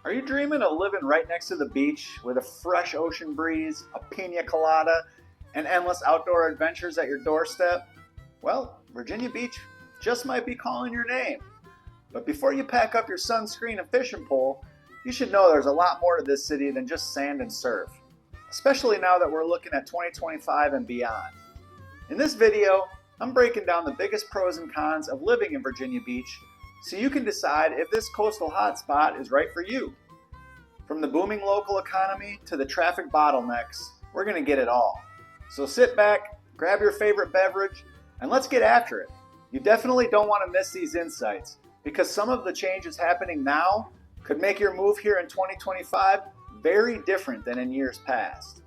Are you dreaming of living right next to the beach with a fresh ocean breeze, a pina colada, and endless outdoor adventures at your doorstep? Well, Virginia Beach just might be calling your name. But before you pack up your sunscreen and fishing pole, you should know there's a lot more to this city than just sand and surf, especially now that we're looking at 2025 and beyond. In this video, I'm breaking down the biggest pros and cons of living in Virginia Beach so you can decide if this coastal hotspot is right for you. From the booming local economy to the traffic bottlenecks, we're going to get it all. So sit back, grab your favorite beverage, and let's get after it. You definitely don't want to miss these insights because some of the changes happening now could make your move here in 2025 very different than in years past.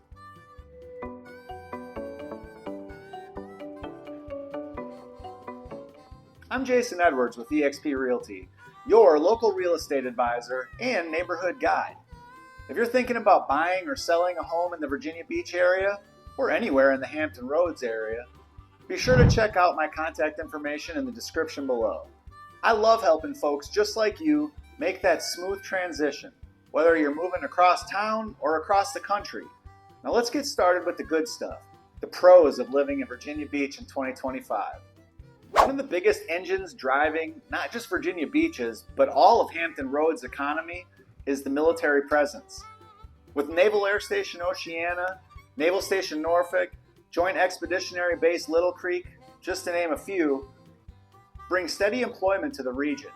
I'm Jason Edwards with eXp Realty, your local real estate advisor and neighborhood guide. If you're thinking about buying or selling a home in the Virginia Beach area or anywhere in the Hampton Roads area, be sure to check out my contact information in the description below. I love helping folks just like you make that smooth transition, whether you're moving across town or across the country. Now let's get started with the good stuff, the pros of living in Virginia Beach in 2025. One of the biggest engines driving not just Virginia Beach's, but all of Hampton Roads' economy is the military presence. With Naval Air Station Oceana, Naval Station Norfolk, Joint Expeditionary Base Little Creek, just to name a few, bring steady employment to the region.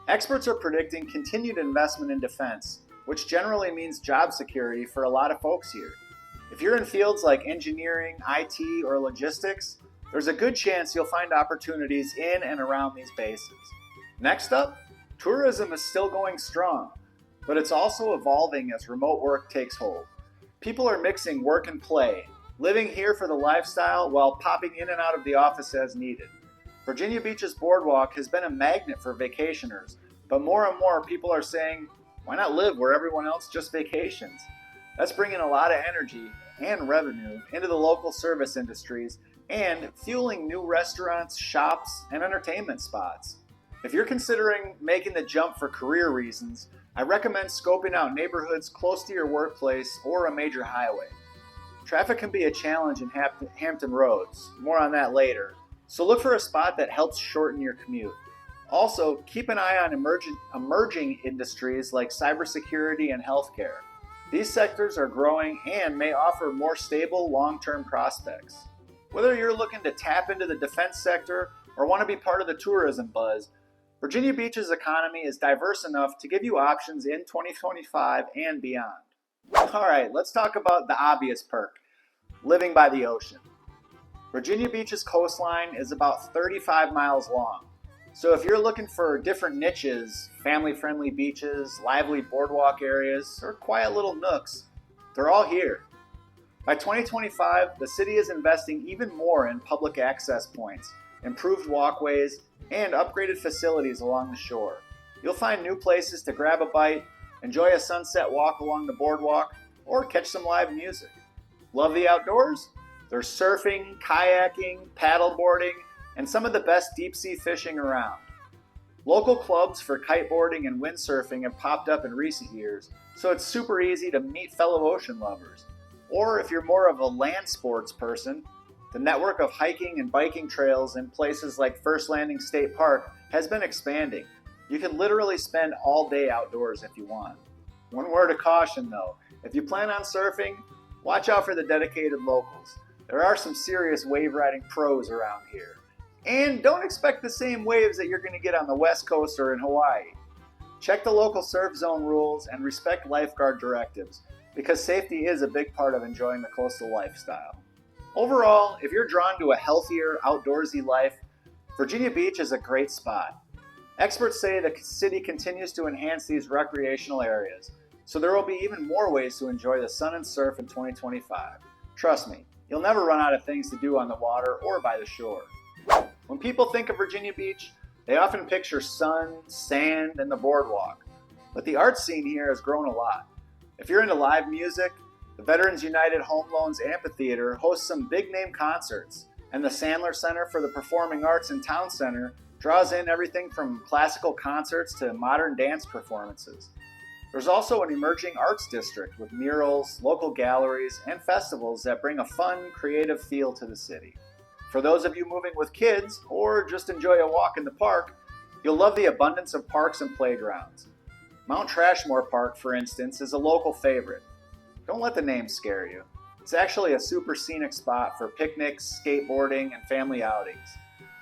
Experts are predicting continued investment in defense, which generally means job security for a lot of folks here. If you're in fields like engineering, IT, or logistics, there's a good chance you'll find opportunities in and around these bases. Next up, tourism is still going strong, but it's also evolving as remote work takes hold. People are mixing work and play, living here for the lifestyle while popping in and out of the office as needed. Virginia Beach's boardwalk has been a magnet for vacationers, but more and more people are saying, why not live where everyone else just vacations? That's bringing a lot of energy and revenue into the local service industries and fueling new restaurants, shops, and entertainment spots. If you're considering making the jump for career reasons, I recommend scoping out neighborhoods close to your workplace or a major highway. Traffic can be a challenge in Hampton Roads, more on that later, so look for a spot that helps shorten your commute. Also, keep an eye on emerging industries like cybersecurity and healthcare. These sectors are growing and may offer more stable long-term prospects. Whether you're looking to tap into the defense sector or want to be part of the tourism buzz, Virginia Beach's economy is diverse enough to give you options in 2025 and beyond. All right, let's talk about the obvious perk, living by the ocean. Virginia Beach's coastline is about 35 miles long. So if you're looking for different niches, family-friendly beaches, lively boardwalk areas, or quiet little nooks, they're all here. By 2025, the city is investing even more in public access points, improved walkways, and upgraded facilities along the shore. You'll find new places to grab a bite, enjoy a sunset walk along the boardwalk, or catch some live music. Love the outdoors? There's surfing, kayaking, paddleboarding, and some of the best deep-sea fishing around. Local clubs for kiteboarding and windsurfing have popped up in recent years, so it's super easy to meet fellow ocean lovers. Or if you're more of a land sports person, the network of hiking and biking trails in places like First Landing State Park has been expanding. You can literally spend all day outdoors if you want. One word of caution though, if you plan on surfing, watch out for the dedicated locals. There are some serious wave riding pros around here. And don't expect the same waves that you're going to get on the West Coast or in Hawaii. Check the local surf zone rules and respect lifeguard directives, because safety is a big part of enjoying the coastal lifestyle. Overall, if you're drawn to a healthier, outdoorsy life, Virginia Beach is a great spot. Experts say the city continues to enhance these recreational areas, so there will be even more ways to enjoy the sun and surf in 2025. Trust me, you'll never run out of things to do on the water or by the shore. When people think of Virginia Beach, they often picture sun, sand, and the boardwalk, but the art scene here has grown a lot. If you're into live music, the Veterans United Home Loans Amphitheater hosts some big-name concerts, and the Sandler Center for the Performing Arts in Town Center draws in everything from classical concerts to modern dance performances. There's also an emerging arts district with murals, local galleries, and festivals that bring a fun, creative feel to the city. For those of you moving with kids or just enjoy a walk in the park, you'll love the abundance of parks and playgrounds. Mount Trashmore Park, for instance, is a local favorite. Don't let the name scare you. It's actually a super scenic spot for picnics, skateboarding, and family outings.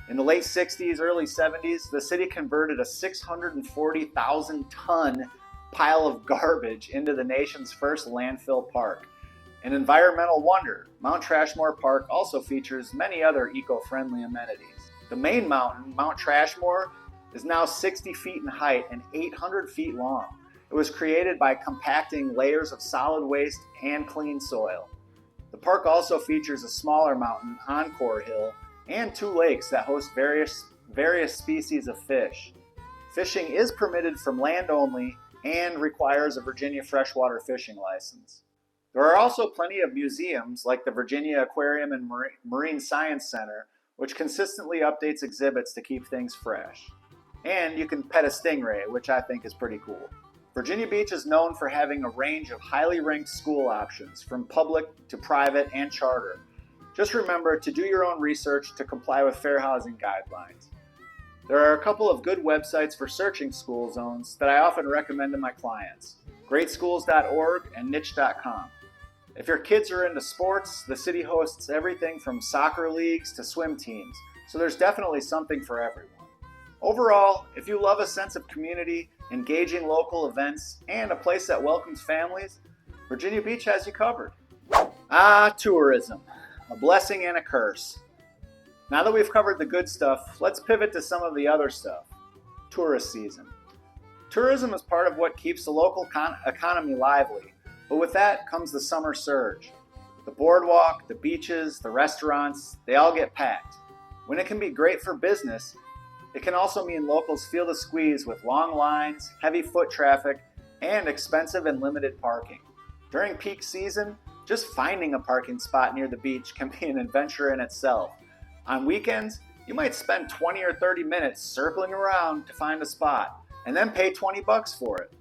In the late 60s, early 70s, the city converted a 640,000-ton pile of garbage into the nation's first landfill park. An environmental wonder, Mount Trashmore Park also features many other eco-friendly amenities. The main mountain, Mount Trashmore, is now 60 feet in height and 800 feet long. It was created by compacting layers of solid waste and clean soil. The park also features a smaller mountain, Encore Hill, and 2 lakes that host various species of fish. Fishing is permitted from land only and requires a Virginia freshwater fishing license. There are also plenty of museums like the Virginia Aquarium and Marine Science Center, which consistently updates exhibits to keep things fresh. And you can pet a stingray, which I think is pretty cool. Virginia Beach is known for having a range of highly ranked school options, from public to private and charter. Just remember to do your own research to comply with fair housing guidelines. There are a couple of good websites for searching school zones that I often recommend to my clients: greatschools.org and niche.com. If your kids are into sports, the city hosts everything from soccer leagues to swim teams, so there's definitely something for everyone. Overall, if you love a sense of community, engaging local events, and a place that welcomes families, Virginia Beach has you covered. Tourism. A blessing and a curse. Now that we've covered the good stuff, let's pivot to some of the other stuff. Tourist season. Tourism is part of what keeps the local economy lively, but with that comes the summer surge. The boardwalk, the beaches, the restaurants, they all get packed. When it can be great for business, it can also mean locals feel the squeeze with long lines, heavy foot traffic, and expensive and limited parking. During peak season, just finding a parking spot near the beach can be an adventure in itself. On weekends, you might spend 20 or 30 minutes circling around to find a spot, and then pay $20 for it.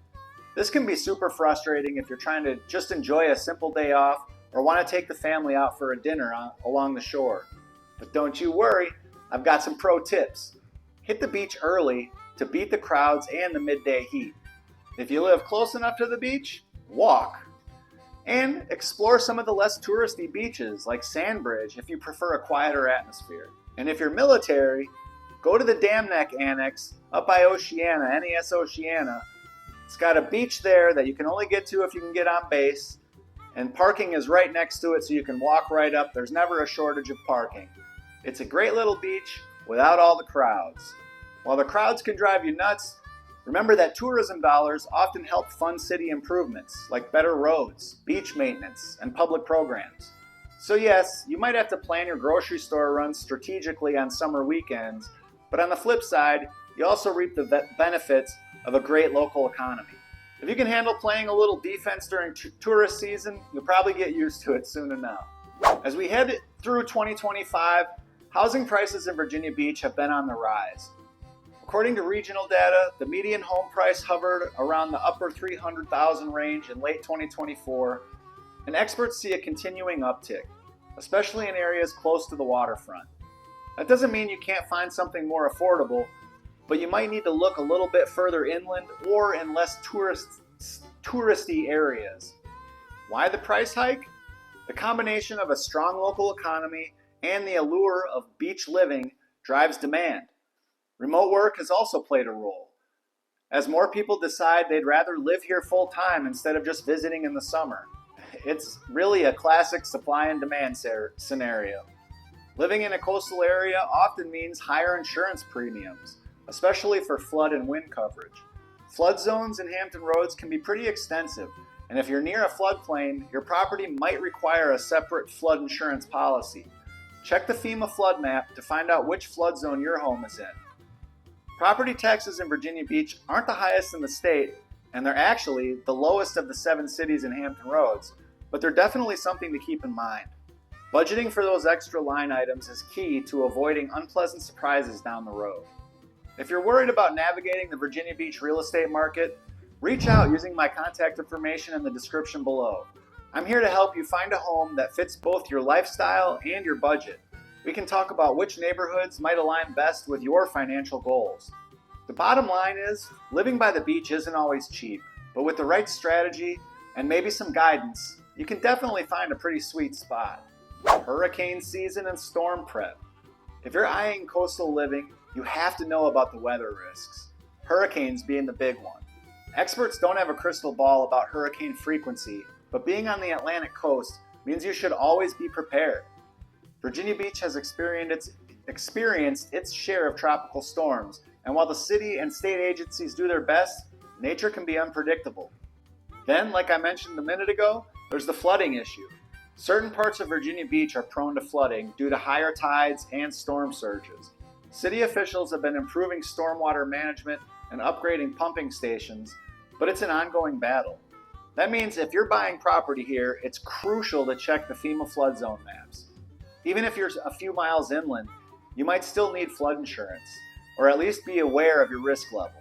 This can be super frustrating if you're trying to just enjoy a simple day off or want to take the family out for a dinner along the shore. But don't you worry, I've got some pro tips. Hit the beach early to beat the crowds and the midday heat. If you live close enough to the beach, walk. And explore some of the less touristy beaches like Sandbridge if you prefer a quieter atmosphere. And if you're military, go to the Dam Neck Annex up by Oceana, NES Oceana. It's got a beach there that you can only get to if you can get on base, and parking is right next to it so you can walk right up. There's never a shortage of parking. It's a great little beach without all the crowds. While the crowds can drive you nuts, remember that tourism dollars often help fund city improvements like better roads, beach maintenance, and public programs. So yes, you might have to plan your grocery store runs strategically on summer weekends, but on the flip side, you also reap the benefits of a great local economy. If you can handle playing a little defense during tourist season, you'll probably get used to it soon enough. As we head through 2025, housing prices in Virginia Beach have been on the rise. According to regional data, the median home price hovered around the upper $300,000 range in late 2024, and experts see a continuing uptick, especially in areas close to the waterfront. That doesn't mean you can't find something more affordable, but you might need to look a little bit further inland or in less touristy areas. Why the price hike? The combination of a strong local economy and the allure of beach living drives demand. Remote work has also played a role, as more people decide they'd rather live here full time instead of just visiting in the summer. It's really a classic supply and demand scenario. Living in a coastal area often means higher insurance premiums, especially for flood and wind coverage. Flood zones in Hampton Roads can be pretty extensive, and if you're near a floodplain, your property might require a separate flood insurance policy. Check the FEMA flood map to find out which flood zone your home is in. Property taxes in Virginia Beach aren't the highest in the state, and they're actually the lowest of the 7 cities in Hampton Roads, but they're definitely something to keep in mind. Budgeting for those extra line items is key to avoiding unpleasant surprises down the road. If you're worried about navigating the Virginia Beach real estate market, Reach out using my contact information in the description below. I'm here to help you find a home that fits both your lifestyle and your budget. We can talk about which neighborhoods might align best with your financial goals. The bottom line is, living by the beach isn't always cheap, but with the right strategy and maybe some guidance, you can definitely find a pretty sweet spot. Hurricane season and storm prep. If you're eyeing coastal living, you have to know about the weather risks, hurricanes being the big one. Experts don't have a crystal ball about hurricane frequency, but being on the Atlantic coast means you should always be prepared. Virginia Beach has experienced its share of tropical storms, and while the city and state agencies do their best, nature can be unpredictable. Then, like I mentioned a minute ago, there's the flooding issue. Certain parts of Virginia Beach are prone to flooding due to higher tides and storm surges. City officials have been improving stormwater management and upgrading pumping stations, but it's an ongoing battle. That means if you're buying property here, it's crucial to check the FEMA flood zone maps. Even if you're a few miles inland, you might still need flood insurance, or at least be aware of your risk level.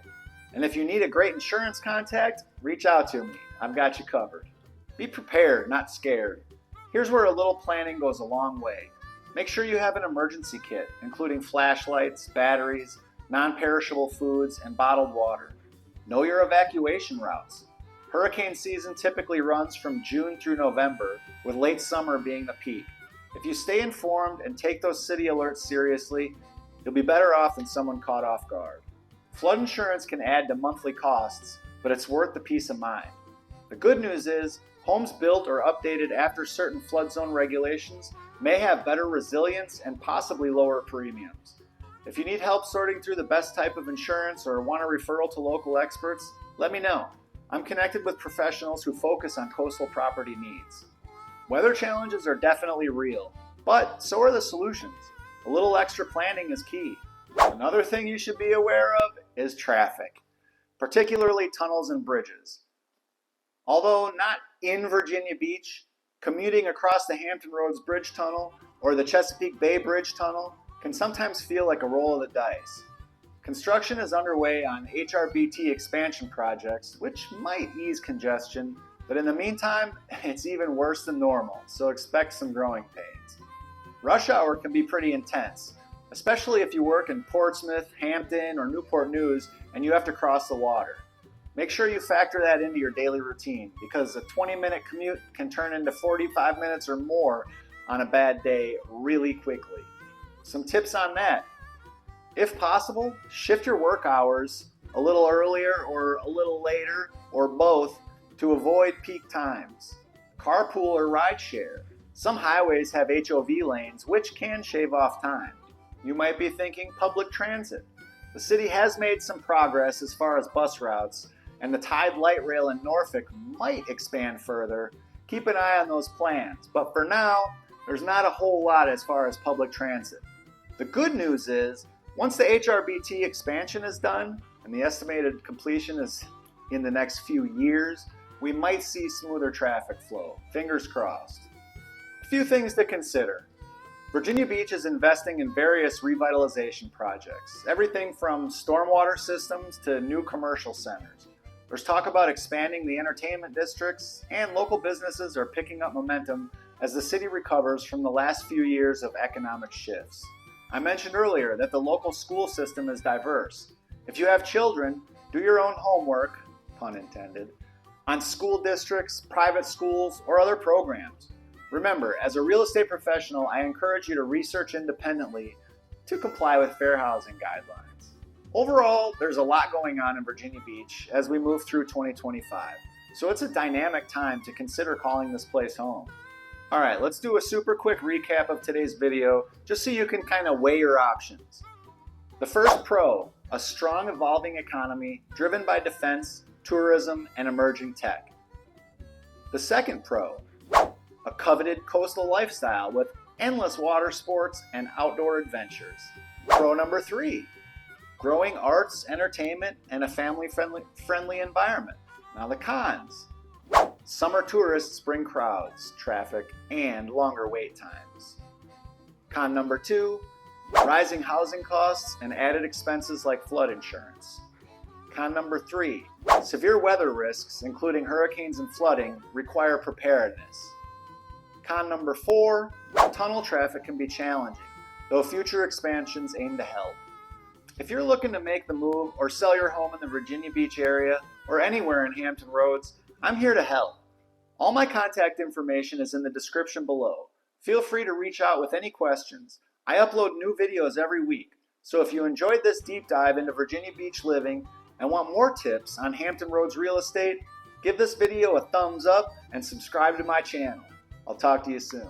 And if you need a great insurance contact, reach out to me. I've got you covered. Be prepared, not scared. Here's where a little planning goes a long way. Make sure you have an emergency kit, including flashlights, batteries, non-perishable foods, and bottled water. Know your evacuation routes. Hurricane season typically runs from June through November, with late summer being the peak. If you stay informed and take those city alerts seriously, you'll be better off than someone caught off guard. Flood insurance can add to monthly costs, but it's worth the peace of mind. The good news is, homes built or updated after certain flood zone regulations may have better resilience and possibly lower premiums. If you need help sorting through the best type of insurance or want a referral to local experts, let me know. I'm connected with professionals who focus on coastal property needs. Weather challenges are definitely real, but so are the solutions. A little extra planning is key. Another thing you should be aware of is traffic, particularly tunnels and bridges. Although not in Virginia Beach, commuting across the Hampton Roads Bridge Tunnel or the Chesapeake Bay Bridge Tunnel can sometimes feel like a roll of the dice. Construction is underway on HRBT expansion projects, which might ease congestion, but in the meantime, it's even worse than normal, so expect some growing pains. Rush hour can be pretty intense, especially if you work in Portsmouth, Hampton, or Newport News and you have to cross the water. Make sure you factor that into your daily routine, because a 20-minute commute can turn into 45 minutes or more on a bad day really quickly. Some tips on that. If possible, shift your work hours a little earlier or a little later, or both, to avoid peak times. Carpool or rideshare. Some highways have HOV lanes, which can shave off time. You might be thinking public transit. The city has made some progress as far as bus routes, and the Tide Light Rail in Norfolk might expand further. Keep an eye on those plans, but for now, there's not a whole lot as far as public transit. The good news is, once the HRBT expansion is done, and the estimated completion is in the next few years, we might see smoother traffic flow. Fingers crossed. A few things to consider. Virginia Beach is investing in various revitalization projects, everything from stormwater systems to new commercial centers. There's talk about expanding the entertainment districts, and local businesses are picking up momentum as the city recovers from the last few years of economic shifts. I mentioned earlier that the local school system is diverse. If you have children, do your own homework, pun intended, on school districts, private schools, or other programs. Remember, as a real estate professional, I encourage you to research independently to comply with fair housing guidelines. Overall, there's a lot going on in Virginia Beach as we move through 2025, so it's a dynamic time to consider calling this place home. All right, let's do a super quick recap of today's video, just so you can kind of weigh your options. The first pro, a strong evolving economy driven by defense, tourism, and emerging tech. The second pro, a coveted coastal lifestyle with endless water sports and outdoor adventures. Pro number 3, growing arts, entertainment, and a family-friendly environment. Now the cons. Summer tourists bring crowds, traffic, and longer wait times. Con number 2, rising housing costs and added expenses like flood insurance. Con number 3, severe weather risks, including hurricanes and flooding, require preparedness. Con number 4, tunnel traffic can be challenging, though future expansions aim to help. If you're looking to make the move or sell your home in the Virginia Beach area or anywhere in Hampton Roads, I'm here to help. All my contact information is in the description below. Feel free to reach out with any questions. I upload new videos every week, so if you enjoyed this deep dive into Virginia Beach living and want more tips on Hampton Roads real estate, give this video a thumbs up and subscribe to my channel. I'll talk to you soon.